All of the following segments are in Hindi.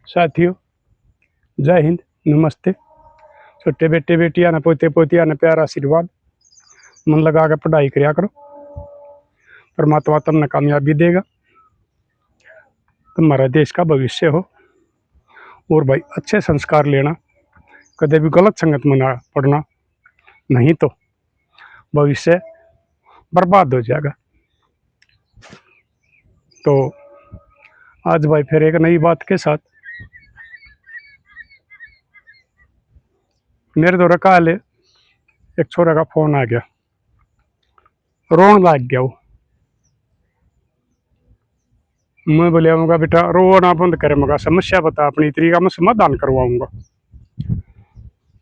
साथियों, जय हिंद, नमस्ते। छोटे बेटे बेटियां ने पोते पोतियां ने प्यार आशीर्वाद। मन लगा कर पढ़ाई करया करो, परमात्मा तुमने कामयाबी देगा, तुम्हारा देश का भविष्य हो। और भाई अच्छे संस्कार लेना, कदे भी गलत संगत में ना पड़ना, नहीं तो भविष्य बर्बाद हो जाएगा। तो आज भाई फिर एक नई बात के साथ मेरे द्वारा कल एक छोरा का फोन आ गया, रोन लग गया वो। मैं बोलिया मगा बेटा रोना बंद करे, मगा समस्या बता, अपनी तरीका में समाधान करवाऊंगा।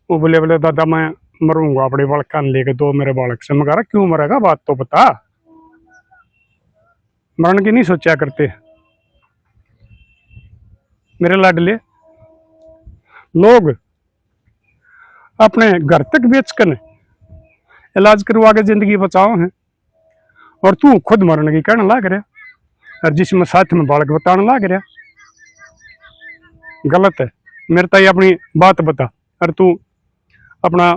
वो बोले बोले दादा मैं मरूंगा अपने बालक लेके, दो मेरे बालक से। मगा क्यों मरेगा, बात तो बता, मरण की नहीं सोचा करते मेरे लाडले। लोग अपने घर तक बेच कर इलाज करवा के जिंदगी बचाओ हैं, और तू खुद मरने की कहने लाग रहा, और जिसमें साथ में बालक बताने लाग रहा, गलत है। मेरे ताई अपनी बात बता, और तू अपना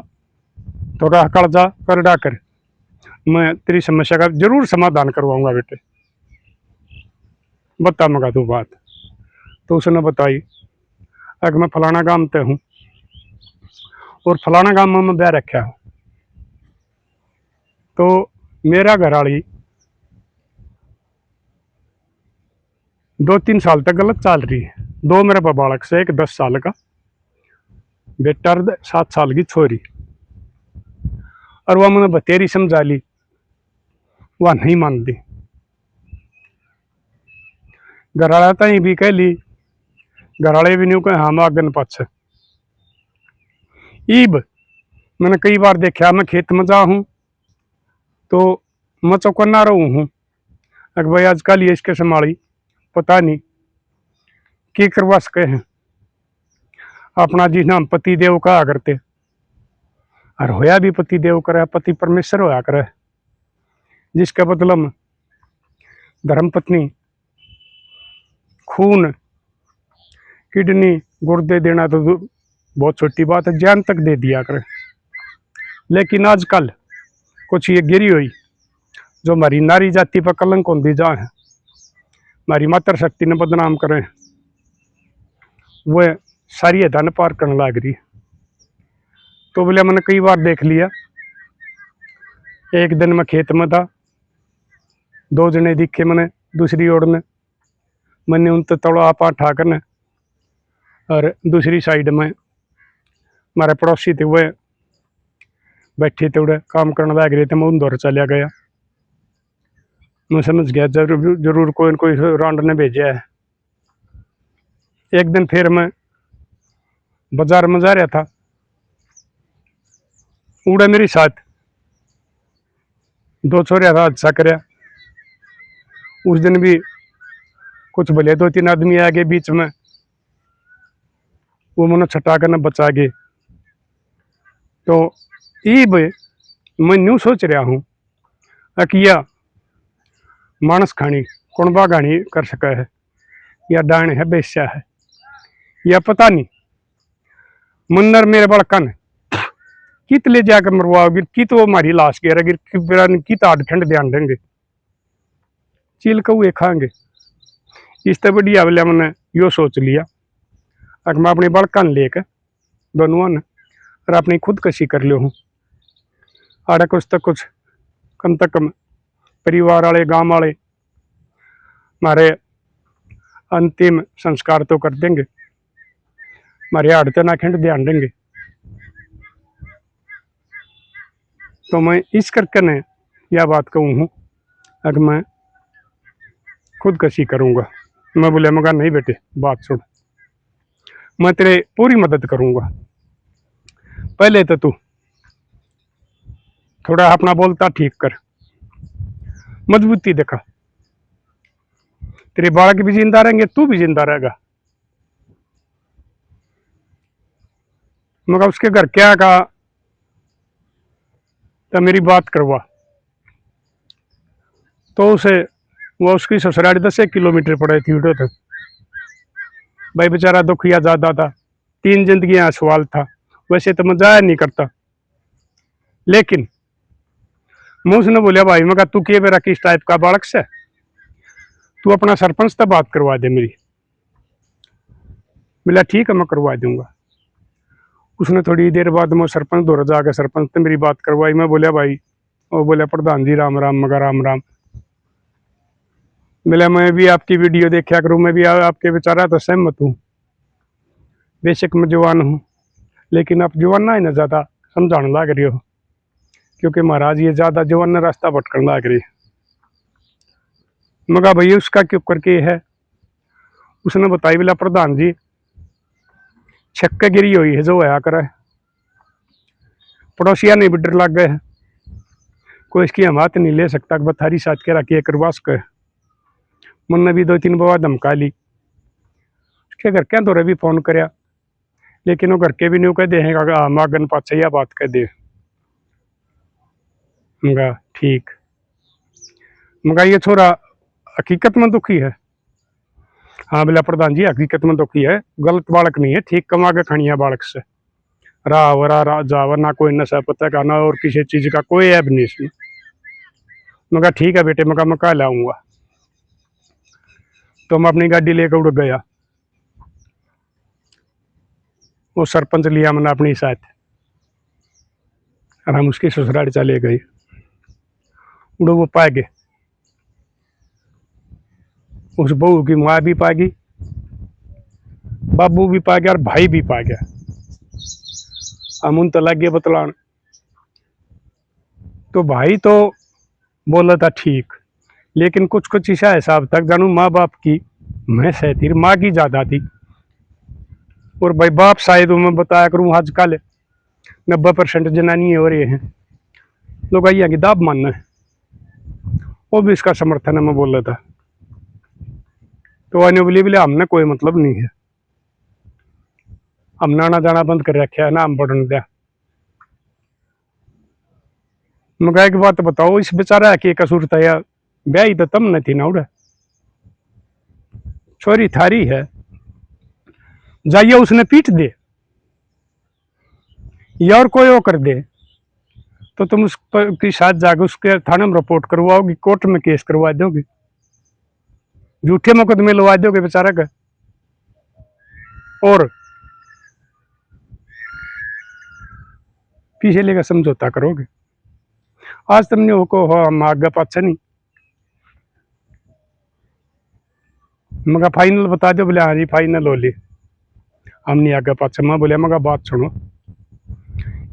थोड़ा कर्जा कर डाकर, मैं तेरी समस्या का जरूर समाधान करवाऊंगा बेटे। बता मगा तू बात। तो उसने बताई, अगर मैं फलाना गांव पे हूँ और फलाना गांव में मैं ब्याह रखा हूँ, तो मेरा घर वाली 2-3 साल तक गलत चल रही है। दो मेरे पास बालक से, एक 10 साल का बेटा और 7 साल की छोरी, और वह मैंने बतेरी समझा ली, वह नहीं मान दी। घर वाला तई भी कह ली, घर वाले भी नहीं कहे हम आगन पाछ। ईब मैंने कई बार देखा, मैं खेत में जा हूँ तो मैं चौकन्ना रहूँ हूँ, अगर भाई आजकल ये इसके संभाली पता नहीं की करवा सके हैं। अपना जिस नाम पति देव कहा करते, और होया भी पति देव करे, पति परमेश्वर होया करे, जिसका मतलब धर्मपत्नी खून किडनी गुर्दे देना तो बहुत छोटी बात है, जान तक दे दिया करे। लेकिन आजकल कुछ ये गिरी हुई जो हमारी नारी जाति पर कलंक होती जा है, हमारी मातृ शक्ति ने बदनाम करें, वह सारी धन पार करने लग रही। तो बोले मैंने कई बार देख लिया। एक दिन मैं खेत में था, दो जने दिखे मैंने दूसरी ओर ने, मैंने उन तोड़ा आप ठाकर ने, और दूसरी साइड में हमारे पड़ोसी थे, वह बैठे थे उड़े काम करने लग रहे थे। मैं उन दौर चलिया गया, मैं समझ गया जरूर जरूर कोई न कोई राउंड ने भेजा है। एक दिन फिर मैं बाजार में जा रहा था, उड़े मेरे साथ दो छोरिया था, हादसा करया। उस दिन भी कुछ भले 2-3 आदमी आ गए बीच में, वो मैंने छटा कर न बचा गए। तो ईब मैं न्यू सोच रहा हूँ अकिया मानस खानी कुणबा गानी कर सका है, या डाण है बेस्या है, या पता नहीं मुन्नर मेरे बड़कन कित ले जाकर मरवाओगी, कि तो हमारी लाश गिरेगी, कि आड ठंड ध्यान देंगे, चील कौए खाएंगे। इससे बढ़िया बोले मैंने यो सोच लिया, अगर मैं अपनी बड़कन लेकर दोनों ने और अपनी खुदकशी कर लियो हूँ, आड़े कुछ तक कुछ कम तक कम परिवार वाले गांव वाले हमारे अंतिम संस्कार तो कर देंगे, हमारे हाड़ तो ना खिंड ध्यान देंगे। तो मैं इस करके ने यह बात कहूँ हूँ, अगर मैं खुदकशी करूँगा। मैं बोले मगा नहीं बेटे बात सुन, मैं तेरे पूरी मदद करूँगा, पहले तो तू थोड़ा अपना बोलता ठीक कर, मजबूती देखा, तेरे बालक भी जिंदा रहेंगे, तू भी जिंदा रहेगा। मगर उसके घर क्या कहा, तो मेरी बात करवा। तो उसे वो उसकी ससुराली 10 किलोमीटर पड़े थी उड़ो तक। भाई बेचारा दुखिया ज्यादा था, 3 जिंदगियां सवाल था। वैसे तो मैं जाया नहीं करता, लेकिन मैं उसने बोलिया भाई मैं तू के मेरा किस टाइप का बालक से, तू अपना सरपंच से बात करवा दे मेरी। बोला ठीक है मैं करवा दूंगा। उसने थोड़ी देर बाद मैं सरपंच दौरा जाकर सरपंच ने मेरी बात करवाई। मैं बोलिया भाई, वो बोले प्रधान जी राम राम। मगर राम राम। बोला मैं भी आपकी वीडियो देखा करूँ, मैं भी आपके विचारा तो सहमत हूँ। बेशक मैं जवान हूँ, लेकिन आप जवान ना है ना ज़्यादा समझाने लग रही हो, क्योंकि महाराज ये ज़्यादा जवान रास्ता भटकने लग रही है। मगर भैया उसका क्यों करके है। उसने बताई बोला प्रधान जी छक्के गिरी हुई है जो होया करे, पड़ोसिया नहीं भी डर लग गए, कोई इसकी हमात नहीं ले सकता कि थारी साथ के रखिए करवा सके। मैंने भी 2-3 बार धमका ली। उसके घर के दौरे भी फोन कराया, लेकिन वो घर के भी नहीं कह देगा मागन पाचा यह बात कह दे। मगा ठीक। मगा ये छोरा हकीकत में दुखी है। हाँ बोला प्रधान जी हकीकत में दुखी है, गलत बालक नहीं है, ठीक कमा के खड़िया बालक से रहा वरा जावर, ना कोई नशा पता का ना और किसी चीज का कोई ऐब नहीं इसमें। मगा ठीक है बेटे, मगा मैं कल आऊंगा। तो मैं अपनी गाड़ी लेकर उड़ गया। वो सरपंच लिया मैंने अपनी साथ, और हम उसकी ससुराल चले गए। उड़ो वो पा गए, उस बहू की माँ भी पा गई, बाबू भी पा गया और भाई भी पा गया। हम उन तो लग गए बतलान। तो भाई तो बोला था ठीक, लेकिन कुछ कुछ ऐसा हिसाब तक जानू माँ बाप की मैं सहती, माँ की ज्यादा थी। और भाई बाप शायद मैं बताया करूँ आजकल 90% जनानी हो रही हैं, लोग आइया की दाब मानना है। वो भी इसका समर्थन है, मैं बोल रहा था। तो आने बोली बोले हमने कोई मतलब नहीं है, हमने आना जाना बंद कर रखा है ना, हम पढ़ने दिया। मैं कहा एक बात बताओ, इस बेचारा के कसूर था यार, ब्याही तो तम न थी ना उड़े, छोरी थारी है, जाइए उसने पीट दे या और कोई वो कर दे, तो तुम उसके साथ जाकर उसके थाने में रिपोर्ट करवाओगी, कोर्ट में केस करवा दोगे, झूठे मुकदमे लगा दोगे बेचारा का, और किसे लेकर समझौता करोगे। आज तुमने वो को हम आगे पाछा नहीं, मगर फाइनल बता दो। बोले हाँ जी फाइनल हो ली, हम नहीं आगे पाछा। मैं बोले मगर बात सुनो,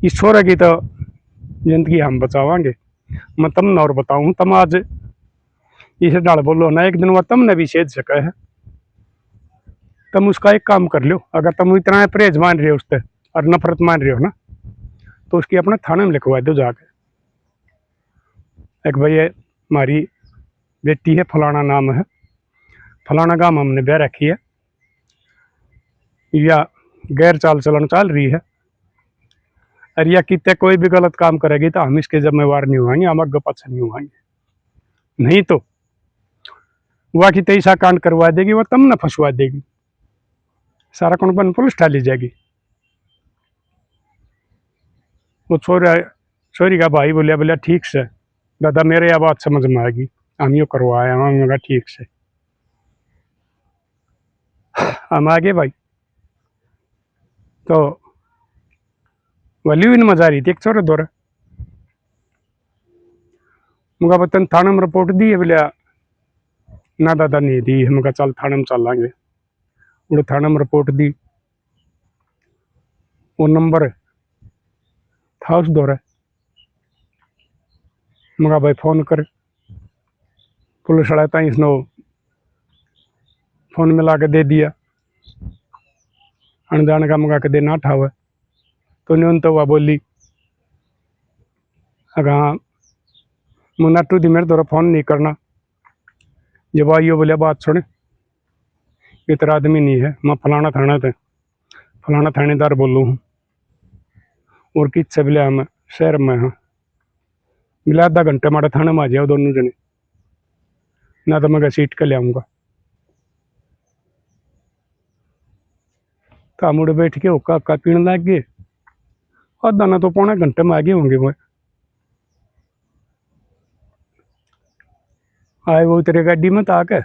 इस छोरे की तो जिंदगी हम बचावांगे, मैं तुम और बताऊं, तुम आज इसे डाल बोलो ना, एक दिन वह तुमने भी सेध सका है। तुम उसका एक काम कर लो, अगर तुम इतना परहेज मान रहे हो उससे और नफरत मान रहे हो ना, तो उसकी अपने थाने में लिखवा दो जाके। एक भाई हमारी बेटी है, फलाना नाम है, फलाना काम हमने ब्याह रखी है, या गैर चाल चलन चल रही है, और या कितने कोई भी गलत काम करेगी तो हम इसके जिम्मेवार नहीं होंगे, हम आगे पाछे नहीं होंगे। नहीं तो वह की तैसा कांड करवा देगी, वह तम न फंसवा देगी, सारा कौन बन पुलिस ली जाएगी। वो छोरी का भाई बोलिया बोलिया ठीक से दादा मेरे यह बात समझ में आएगी, हम यो करवाए हम ठीक से। हम आगे भाई तो वली भी मजा आ रही थी, एक छोरे दौरे मुझा बतन थाने में रिपोर्ट दी है। बोलिया ना दादा नहीं दी, हम कहा चल थाने में चलांगे। उन्हें थाने में रिपोर्ट दी, वो नंबर था उस दौरे, मगा भाई फोन कर, पुलिस वाला था इसने फोन मिला के दे दिया, अनजान का मगा के देना ठावे। तो उन्हें तो वह बोली अगर हाँ मुन्ना टू दी मेरे द्वारा फोन नहीं करना। जब आई बोलिया बात सुन, ये तेरा आदमी नहीं है, मैं फलाना थाना थे, फलाना थानेदार बोलूँ हूँ, और किस से बोलिया मैं शहर में हाँ। बोले आधा घंटे हमारे थाने में आ जाओ दोनों जने, ना तो मैं सीट के ले आऊँगा। तो हम उड़े बैठ के हुक्का हक्का पीने लग गए। आधा ना तो पौने घंटे में आगे होंगे वो। आए वो तेरे गाड़ी में आके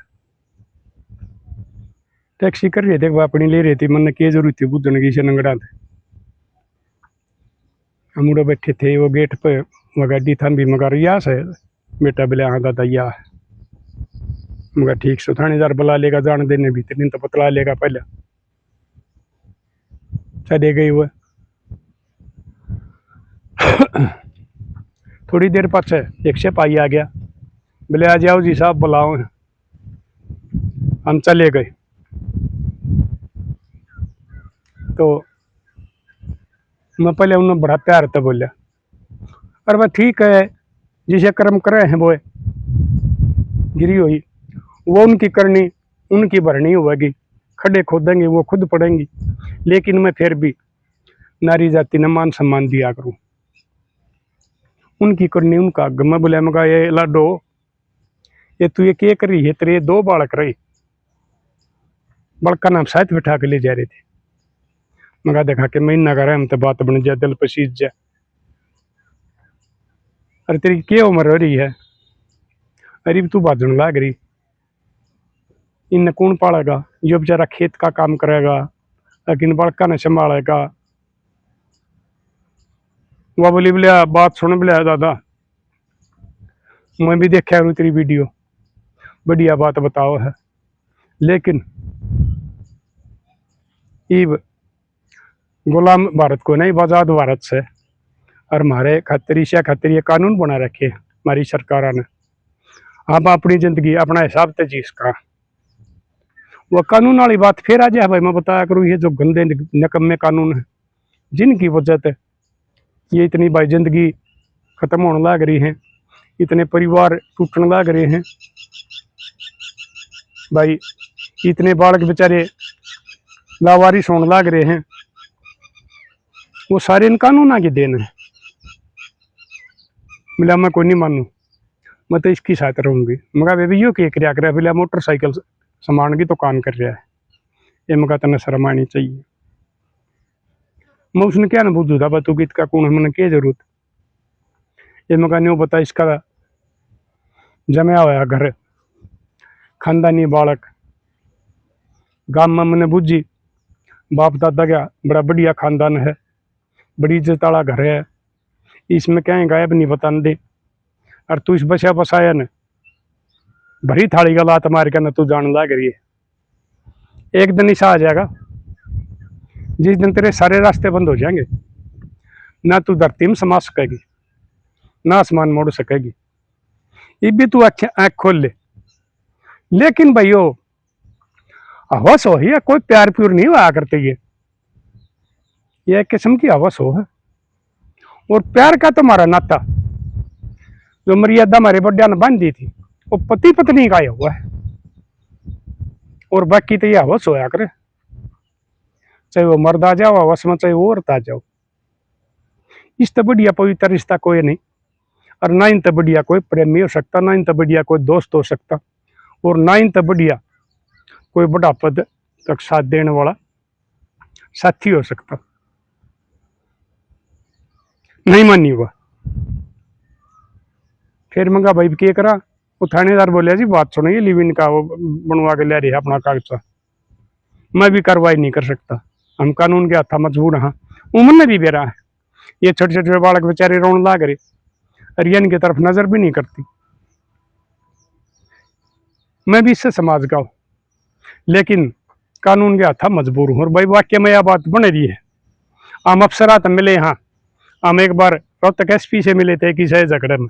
टैक्सी कर रहे थे, वो अपनी ले रही थी, मन की जरूरत थी बुद्धन की से नंगड़ा थे। हम उड़े बैठे थे वो गेट पे, वो गाड़ी था भी मगर या से बेटा बोले हाँ दादा या है। मगर ठीक से थानेदार बुला लेगा, जान देने भीतर नहीं तो बतला लेगा पहले। चले गई वो। थोड़ी देर पास एक सिपाही आ गया, बोले आ जाओ जी साहब बुलाओ। हम चले गए। तो मैं पहले उन्हें बड़ा प्यार था बोलिया, अरे वह ठीक है जिसे कर्म करे हैं वो गिरी हुई, वो उनकी करनी उनकी भरनी होगी, खड्डे खोदेंगे वो खुद पड़ेंगी, लेकिन मैं फिर भी नारी जाति ने मान सम्मान दिया करूं, उनकी करनी उनका। मैं बोले मगा ये लाडो ये तू ये क्या करी है, तेरे दो बालक रही, बड़का नाम साथ बिठा के ले जा रहे थे। मगा देखा कि मैं ना कर तो बात बन जाए, दिल पसीज जाए। अरे तेरी क्या उम्र हो रही है, अरे तू बाजन लाग रही, इन कौन पालेगा, जो बेचारा खेत का काम करेगा लेकिन बड़का ने संभालेगा। वह बोली बोले बात सुन बोले दादा मैं भी देखा तेरी वीडियो, बढ़िया बात बताओ है, लेकिन इब गुलाम भारत को नहीं आजाद भारत से, और हमारे खातिर ईशा खातिर ये कानून बना रखे हमारी सरकार ने, आप अपनी जिंदगी अपना हिसाब से जी का। वो कानून वाली बात फिर आ जाए भाई, मैं बताया करूँ ये जो गंदे निकम्मे कानून है जिनकी वजह से ये इतनी भाई जिंदगी खत्म होने लग रही है, इतने परिवार टूटने लग रहे हैं भाई, इतने बालक बेचारे लावारिस होने लग रहे हैं, वो सारे इन कानूना की देन है। मिला मैं कोई नहीं मानू, मैं तो इसकी साथ रहूंगी। मगा बेबी यो क्या क्या कर बोला मोटरसाइकिल सामान की दुकान कर रहा है, ये मगा तने शर्म आनी चाहिए। मैं उसने क्या ना बुझू था तू गीत का कौन है, मैंने क्या जरूरत, ये मगा नहीं बता इसका जमया हुआ घर खानदानी बालक गांव में मैंने बुझी, बाप दादा का बड़ा बढ़िया खानदान है, बड़ी इज्जत वाला घर है, इसमें क्या गायब नहीं बता दे। और तू इस बसा बसाया ने भरी थाली का लात मार के न तू जान लग रही है। एक दिन ऐसा आ जाएगा जिस दिन तेरे सारे रास्ते बंद हो जाएंगे, ना तू धरती में समा सकेगी ना आसमान मोड़ सकेगी। ये भी तू आँख खोल ले, लेकिन भाइयों हवस हो है, कोई प्यार प्यूर नहीं हुआ करते, ये एक किस्म की हवस हो है। और प्यार का तुम्हारा नाता जो मर्यादा हमारे बड्डा ने बांध दी थी वो पति पत्नी का ही हुआ है, और बाकी तो ये हवस होया करे, चाहे वो मर्द आ जाओ हवस में, चाहे वो औरत आ जाओ। इस तो बढ़िया पवित्र रिश्ता कोई नहीं, और ना इन तो बढ़िया कोई प्रेमी हो सकता, ना इन तो बढ़िया कोई दोस्त हो सकता, और ना इन तो बढ़िया कोई बड़ा पद तक साथ देने वाला साथी हो सकता। नहीं मानी हुआ फिर मंगा भाई क्या करा, वो थानेदार बोलिया जी बात सुनिए, लिव इन का वो बनवा के ले रही है अपना कागजा, मैं भी कार्रवाई नहीं कर सकता, हम कानून के हाथा मजबूर हाँ। उम्र भी बेरा है, ये छोटे छोटे बालक बेचारे रोन लाग रहे, अरियन की तरफ नजर भी नहीं करती। मैं भी इससे समाज का हूँ, लेकिन कानून के हाथा मजबूर हूँ। और भाई वाक्य में यह बात बन रही है, हम अफसरात मिले हाँ, हम एक बार रोहतक एसपी से मिले थे किसी झगड़े में,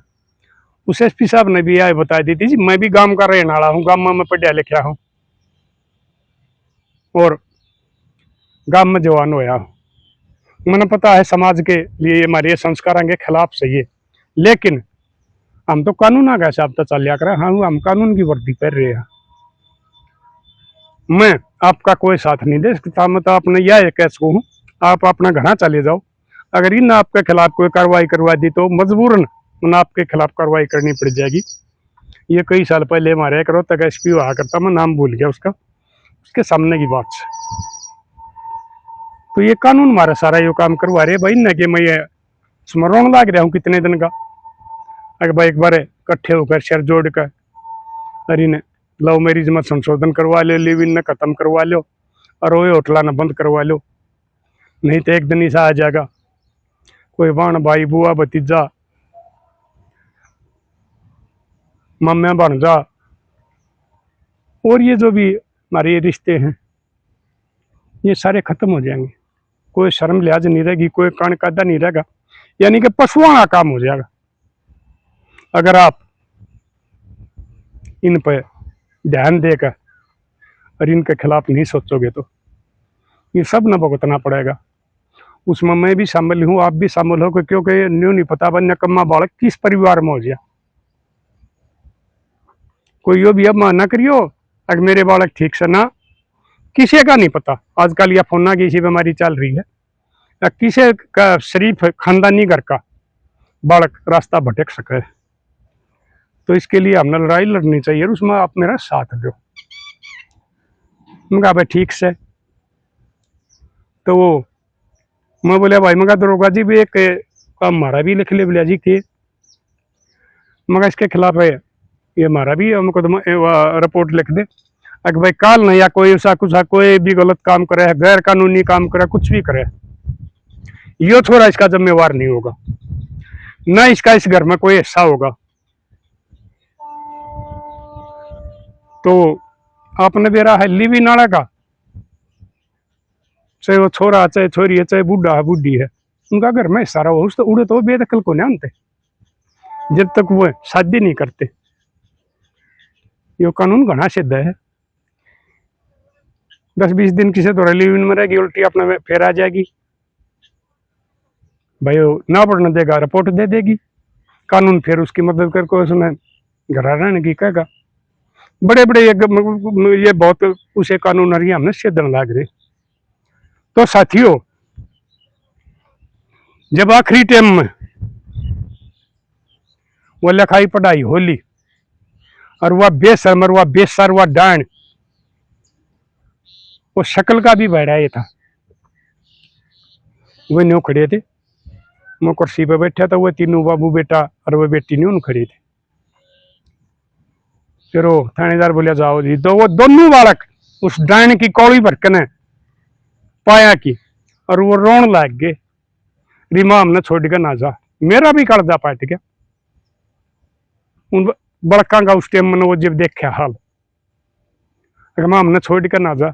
उस एसपी साहब ने भी यह बता दी थी जी मैं भी गांव का रहने वाला हूँ, गांव में मैं पढ़ा लिखा हूँ और गांव में जवान होया हूँ, मैंने पता है समाज के लिए हमारे संस्कारों के खिलाफ सही है, लेकिन हम तो कानून का हिसाब तो चल कर हाँ, हम कानून की वर्दी पहन रहे हैं, मैं आपका कोई साथ नहीं दे सकता। मैं तो आपने यह कह सकूँ आप अपना घर चले जाओ, अगर इन आपके खिलाफ कोई कार्रवाई करवा दी तो मजबूरन उन आपके खिलाफ कार्रवाई करनी पड़ जाएगी। ये कई साल पहले हमारे एक रोहतक एसपी हुआ करता, मैं नाम भूल गया उसका, उसके सामने की बात है। तो ये कानून हमारा सारा यो काम करवा रहे भाई न कि मैं ये स्मरण लाग रहा हूँ कितने दिन का। अगर भाई एक बार इकट्ठे होकर शेर जोड़ कर अरे ने लव मैरिज में संशोधन करवा लो, लिव इन ने खत्म करवा लो और वो होटला न बंद करवा लो। नहीं तो एक दिन ऐसा आ जाएगा कोई बाण भाई बुआ भतीजा मम्मा बन जा, और ये जो भी हमारे ये रिश्ते हैं ये सारे खत्म हो जाएंगे। कोई शर्म लिहाज नहीं रहेगी, कोई कान कादा नहीं रहेगा, यानी कि पशुओं का काम हो जाएगा। अगर आप इन पर ध्यान देकर और इनके खिलाफ नहीं सोचोगे तो ये सब न भुगतना पड़ेगा। उसमें मैं भी शामिल हूँ, आप भी शामिल हो, क्योंकि न्यू नहीं पता बन कम्मा बालक किस परिवार में हो जाए। कोई यो भी अब ना करियो अगर मेरे बालक ठीक से ना, किसी का नहीं पता। आजकल यह फोना की ऐसी बीमारी चल रही है, किसी का शरीफ खानदानी घर का बालक रास्ता भटक सके। तो इसके लिए हमने लड़ाई लड़नी चाहिए, उसमें आप मेरा साथ दो। मैं भाई ठीक से, तो वो मैं बोलिया भाई मगा दरोगा जी भी एक काम हमारा भी लिख ले बोलिया जी के, मगर इसके खिलाफ है ये हमारा भी मुकदमा रिपोर्ट लिख दे। अगर भाई काल नहीं या कोई ऐसा कुछ कोई भी गलत काम करे, गैर कानूनी काम करे, कुछ भी करे, यो छोरा इसका जिम्मेवार नहीं होगा, ना इसका इस घर में कोई हिस्सा होगा। तो आपने बेरा है लिवी नाड़ा का, चाहे वो छोरा चाहे छोरी है चाहे बूढ़ा है बूढ़ी है, उनका घर में हिस्सा रहा उस तो उड़े तो बेदखल को नहीं आनते जब तक वो शादी नहीं करते। यो कानून घना सिद्ध है। 10-20 दिन किसी तो लिव इन में रहेगी, उल्टी अपने फिर आ जाएगी, भाई ना पढ़ने देगा रिपोर्ट दे देगी, कानून फिर उसकी मदद करके उसमें घर रहने की कहेगा। बड़े बड़े ये बहुत उसे कानून हरिया हमने सिद्धन लाग रहे। तो साथियों जब आखिरी टाइम में वो लिखाई पढ़ाई होली और वह बेशर्म और वह बेसर वह डांड वो शक्ल का भी बहरा ये था, वो न्यू खड़े थे, मैं कुर्सी पे बैठा था, वो तीनों बाबू बेटा और वो बेटी न्यू खड़े थे। फिर वो थानेदार बोलिया जाओ जी, तो वो दोनों बालक उस डांड की कौड़ी भरकन पाया की और वो रोन लग गए, रीमा हमने छोड़ कर ना जा। मेरा भी कड़जा पाट गया उन बड़का का उस टाइम मैंने वो जब देखा हाल, अगर हमने छोड़ कर ना जा,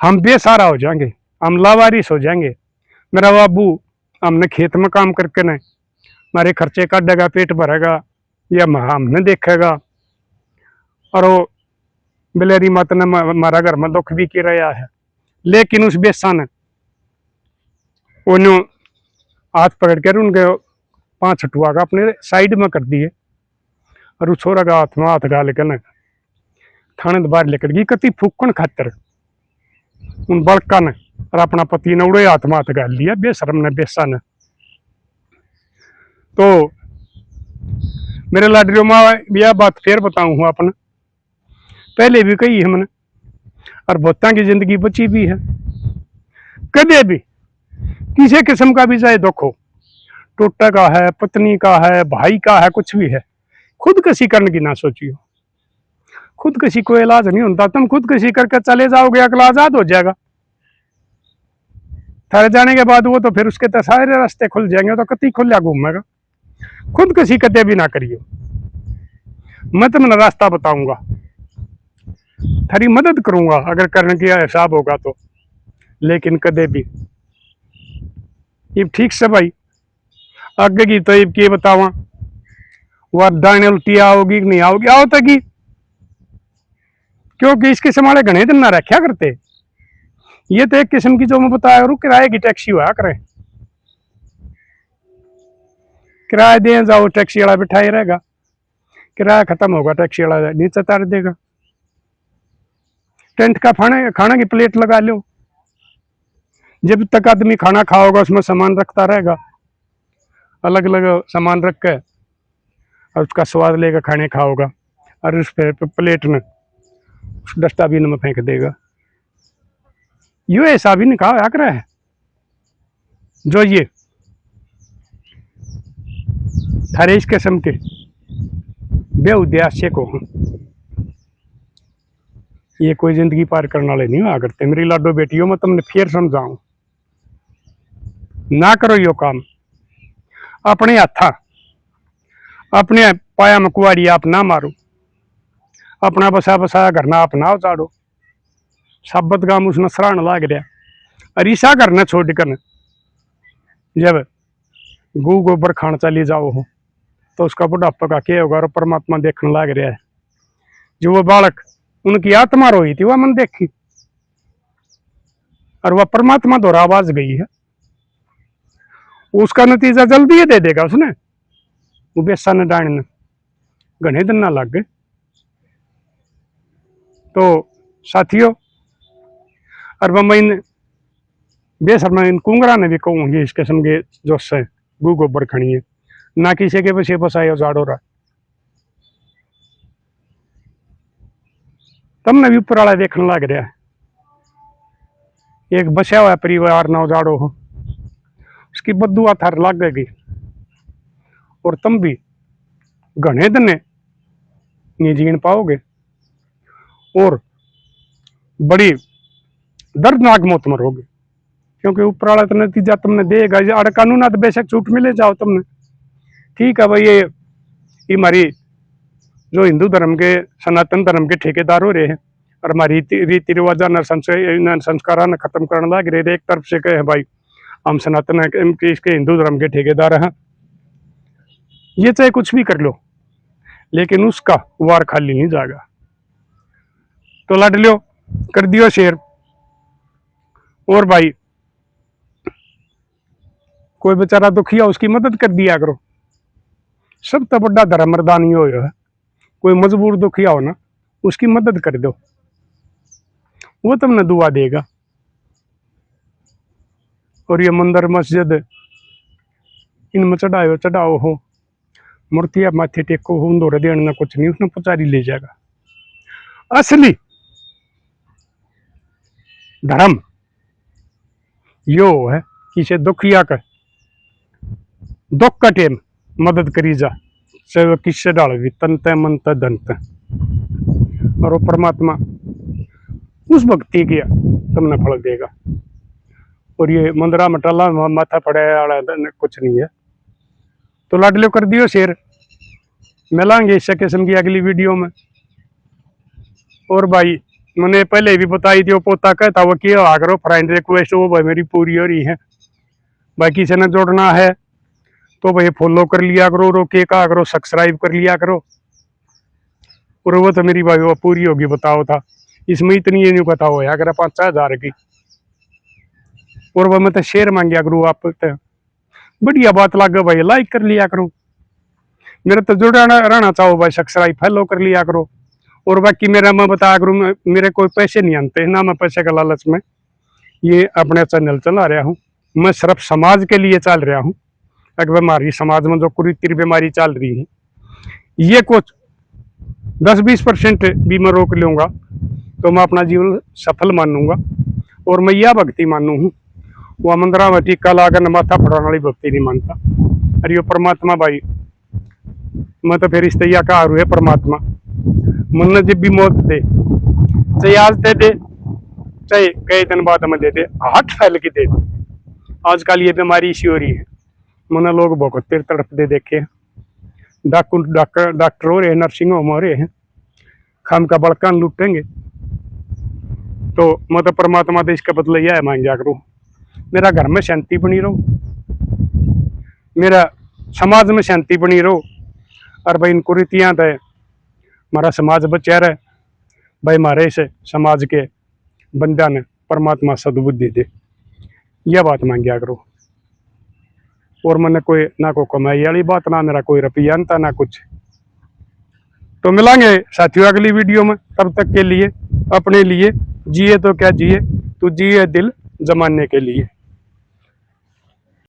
हम बेसहारा हो जाएंगे, हम लावारिस हो जाएंगे। मेरा बाबू हमने खेत में काम करके न हमारे खर्चे काटेगा, पेट भरेगा, या हमने देखेगा, और वो बिलेरी माता ने हमारा घर में दुख भी किया है। लेकिन उस बेसा ने उन्होंने हाथ पकड़ कर उनके 5 हटुआ का अपने साइड में कर दिए और उस छोरा का हाथ में हाथ डाल के न थाने बाहर लेकर गई कति फूकन खातर उन बड़का ने, और अपना पति ने उड़े हाथ में हाथ डाल लिया बेशरम ने बेसा ने। तो मेरे लाडरियों में यह बात फिर बताऊँ अपने पहले भी कही है मैंने, और बहुतों की जिंदगी बची भी है। कदे भी किसी किस्म का भी चाहे दुख हो, टोटा का है, पत्नी का है, भाई का है, कुछ भी है, खुदकशी करने की ना सोचियो। खुदकशी कोई इलाज नहीं होता, तुम खुदकशी करके चले जाओगे अगला आजाद हो जाएगा। थारे जाने के बाद वो तो फिर उसके तो सारे रास्ते खुल जाएंगे, तो कति खुलिया घूमेगा। खुदकशी कदे भी ना करियो। मैं तुम्हें रास्ता बताऊंगा, थारी मदद करूंगा अगर करने की हिसाब होगा तो, लेकिन कदे भी ये ठीक से भाई आगे की तो ये बतावा वह दाने उल्टी आओगी कि नहीं आओगी, आओ तक, क्योंकि इसके समाले घने दिन ना रखा करते। ये तो एक किस्म की जो मैं बताया करूँ किराए की टैक्सी हुआ करे, किराया दे जाओ टैक्सी वाला बिठाई रहेगा, किराया खत्म होगा टैक्सी वाला नीचे तार देगा। टेंट का खाना की प्लेट लगा लो, जब तक आदमी खाना खाओगा उसमें सामान रखता रहेगा, अलग अलग सामान रख के और उसका स्वाद लेकर खाने खाओगा, और उस प्लेट में डस्टबिन में फेंक देगा। यो ऐसा भी निकाह होया करे है जो ये थारे इस किस्म के बेउद्देश्य को हूं, ये कोई जिंदगी पार करने वाले नहीं हुआ करते। मेरी लाडो बेटियों, मैं तुमने फिर समझाऊं, ना करो यो काम। अपने हाथा अपने पाया में कुआड़ी आप ना मारो, अपना बसा बसाया घर ना आप ना उचाड़ो। शब्द गाम उसने सराहना लाग रहा, और ईसा करना छोड़ कर जब गू गोबर खान चली जाओ हो तो उसका बुढ़ापा का क्या होगा। और परमात्मा देखने लाग रहा है, जो वो बालक उनकी आत्मा रोई थी वह मन देखी, और वह परमात्मा द्वारा आवाज गई है, उसका नतीजा जल्दी ही दे देगा उसने। वो बेसा ने डांड घने दिन ना लग गए। तो साथियों, और मैं इन बेसरमा इन कुंगरा ने भी कहूंगी इस किस्म के जो से गू गोबर खड़ी है, ना किसी के पीछे बसाए उजाड़ो रहा। तुमने भी ऊपर वाला देखने लग रहा है, एक बचा हुआ परिवार ना उजाड़ो हो, उसकी बद्दुआ थार लग गई, और तुम भी घने दिन नहीं जीन पाओगे, और बड़ी दर्दनाक मौत मरोगे। क्योंकि ऊपर वाला तो नतीजा तुमने देगा। अरे कानून तो बेशक छूट मिले जाओ तुमने, ठीक है भाई, ये हमारी जो हिंदू धर्म के सनातन धर्म के ठेकेदार हो रहे हैं, और हमारी रीति रिवाज संस्कार ने खत्म करने लग रहे। एक तरफ से कहे भाई हम सनातन इसके हिंदू धर्म के ठेकेदार हैं, ये चाहे कुछ भी कर लो, लेकिन उसका वार खाली नहीं जाएगा। तो लड़ लो, कर दियो शेर। और भाई कोई बेचारा दुखिया उसकी मदद कर दिया करो। सब तो बड़ा धर्म मर्दानी हो है, कोई मजबूर दुखिया हो ना उसकी मदद कर दो, वो तुमने दुआ देगा। और ये मंदिर मस्जिद इनमें चढ़ाओ हो, मूर्तियां माथे टेको हो, उन देना कुछ नहीं, उसने पुजारी ले जाएगा। असली धर्म यो है किसे दुखिया का दुख का टेम मदद करी जा, चाहे वह किससे डाल भी तनते मनते धनते। और वो परमात्मा उस भक्ति किया तुमने फल देगा। और ये मंदिरा मटाला माथा पड़े वाला कुछ नहीं है। तो लाडलो कर दियो शेर, मिलांगे इस किस्म की अगली वीडियो में। और भाई मैंने पहले भी बताई थी, वो पोता कहता वो क्या आगरो फ्रेंड रिक्वेस्ट वो भाई मेरी पूरी हो रही है। भाई किसी ने जोड़ना है तो भाई फॉलो कर लिया करो, रोके का करो, सब्सक्राइब कर लिया करो। और वो तो मेरी भाई वो पूरी होगी, बताओ था इसमें इतनी ये नहीं पता हो अगर 5,000 की। और वो मैं तो शेयर मांगिया करूँ, आप तो बढ़िया बात लगे भाई लाइक कर लिया करो, मेरे तो जुड़ा रहना चाहो भाई सब्सक्राइब फॉलो कर लिया करो। और बाकी मेरा मैं बताया करूँ, मेरे कोई पैसे नहीं आते ना, मैं पैसे का लालच में ये अपने चैनल चला रहा हूँ। मैं सिर्फ समाज के लिए चल रहा हूँ। अगर हमारी समाज में जो कुरीति बीमारी चल रही है, ये कुछ 10-20% भी मैं रोक लूँगा तो मैं अपना जीवन सफल मानूंगा। और मैं यह भक्ति मानू हूँ, वह मंदिरा में टीका लाकर माथा फड़ाने वाली भक्ति नहीं मानता। अरे यो परमात्मा भाई, मैं तो फिर इस तैयार का है परमात्मा, मन जब भी मौत दे, चाहे आज दे चाहे कई दिन बाद में दे दे, हाथ फैल के दे दे। आजकल ये बीमारी इसी हो रही है, मैंने लोग बहुत तेर तड़प दे देखे हैं। डॉक्टर हो रहे हैं, नर्सिंग होम हो रहे हैं, खाम का बड़कान लूटेंगे। तो मैं तो परमात्मा तो इसका बदला यह मांग जा करूँ, मेरा घर में शांति बनी रहो, मेरा समाज में शांति बनी रहो। और भाई इन कुरीतियाँ तो हमारा समाज बचा रहे भाई, हमारे इस समाज के बंदा ने परमात्मा सद्बुद्धि दे, यह बात मांगिया करो। और मैंने कोई ना कोई कमाई वाली बात, ना मेरा कोई रुपया था ना कुछ। तो मिलांगे साथियों अगली वीडियो में, तब तक के लिए अपने लिए जिए तो क्या जिए, तू जिए दिल जमाने के लिए।